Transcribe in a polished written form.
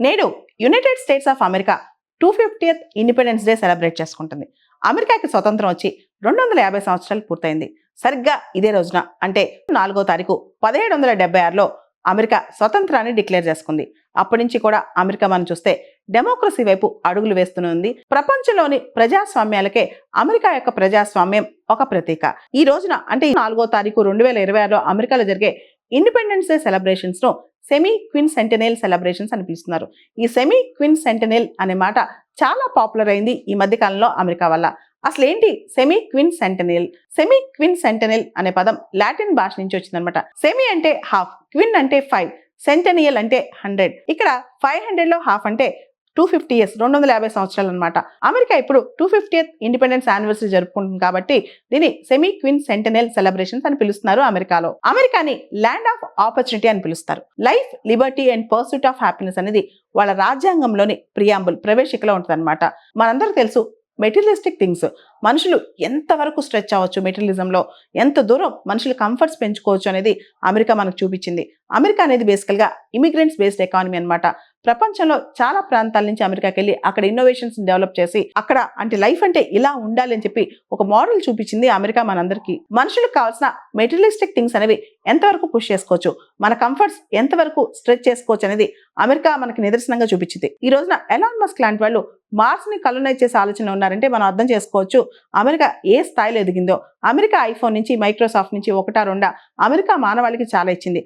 నేడు United states of America 250th independence day celebrate చేసుకుంటుంది. అమెరికాకి స్వతంత్రం వచ్చి 250 సంవత్సరాలు పూర్తయింది. సరిగ్గా ఇదే రోజున అంటే 4వ తారీఖు 1776లో అమెరికా స్వతంత్రాన్ని డిక్లేర్ చేసుకుంది. అప్పటి నుంచి కూడా అమెరికా మనం చూస్తే డెమోక్రసీ వైపు అడుగులు వేస్తూనే ఉంది. ప్రపంచంలోని ప్రజాస్వామ్యాలకే అమెరికా యొక్క ప్రజాస్వామ్యం ఒక ప్రతీక. ఈ రోజున అంటే 4వ తారీఖు 2026లో అమెరికాలో జరిగే ఇండిపెండెన్స్ డే సెలబ్రేషన్స్ ను సెమీ క్విన్ సెంటెనియల్ సెలబ్రేషన్స్ అని పిలుస్తున్నారు. ఈ సెమీ క్విన్ సెంటెనియల్ అనే మాట చాలా పాపులర్ అయింది ఈ మధ్య కాలంలో అమెరికా వల్ల. అసలు ఏంటి సెమీ క్విన్ సెంటెనియల్? సెమీ క్విన్ సెంటెనియల్ అనే పదం లాటిన్ భాష నుంచి వచ్చిందనమాట. సెమీ అంటే హాఫ్, క్విన్ అంటే 5, సెంటెనియల్ అంటే 100. ఇక్కడ 500లో హాఫ్ అంటే 250 years, 250 సంవత్సరాలు అనమాట. అమెరికా ఇప్పుడు 250th ఇండిపెండెన్స్ యానివర్సరీ జరుపుకుంటుంది కాబట్టి దీన్ని సెమీ క్విన్ సెంటెనియల్ సెలబ్రేషన్స్ అని పిలుస్తున్నారు అమెరికాలో. అమెరికాని ల్యాండ్ ఆఫ్ ఆపర్చునిటీ అని పిలుస్తారు. Life, Liberty and pursuit of happiness అనేది వాళ్ళ రాజ్యాంగంలోని ప్రియాంబుల్, ప్రవేశికలో ఉంటుంది అనమాట. మనందరూ తెలుసు మెటీరియలిస్టిక్ థింగ్స్, మనుషులు ఎంతవరకు స్ట్రెచ్ అవ్వచ్చు, మెటీరియలిజంలో ఎంత దూరం మనుషులు కంఫర్ట్స్ పెంచుకోవచ్చు అనేది అమెరికా మనకు చూపించింది. అమెరికా అనేది బేసికల్గా ఇమిగ్రెంట్స్ బేస్డ్ ఎకానమీ అనమాట. ప్రపంచంలో చాలా ప్రాంతాల నుంచి అమెరికాకి వెళ్ళి అక్కడ ఇన్నోవేషన్స్ డెవలప్ చేసి అక్కడ అంటే లైఫ్ అంటే ఇలా ఉండాలి అని చెప్పి ఒక మోడల్ చూపించింది అమెరికా మనందరికీ. మనుషులకు కావాల్సిన మెటీరియలిస్టిక్ థింగ్స్ అనేవి ఎంతవరకు పుష్ చేసుకోవచ్చు, మన కంఫర్ట్స్ ఎంతవరకు స్ట్రెచ్ చేసుకోవచ్చు అనేది అమెరికా మనకి నిదర్శనంగా చూపించింది. ఈ రోజున ఎలాన్ మస్క్ లాంటి వాళ్ళు మార్స్ ని కలోనైజ్ చేసే ఆలోచన ఉన్నారంటే మనం అర్థం చేసుకోవచ్చు అమెరికా ఏ స్థాయిలో ఎదిగిందో. అమెరికా ఐఫోన్ నుంచి, మైక్రోసాఫ్ట్ నుంచి ఒకటా రెండా అమెరికా మానవాళికి చాలా ఇచ్చింది.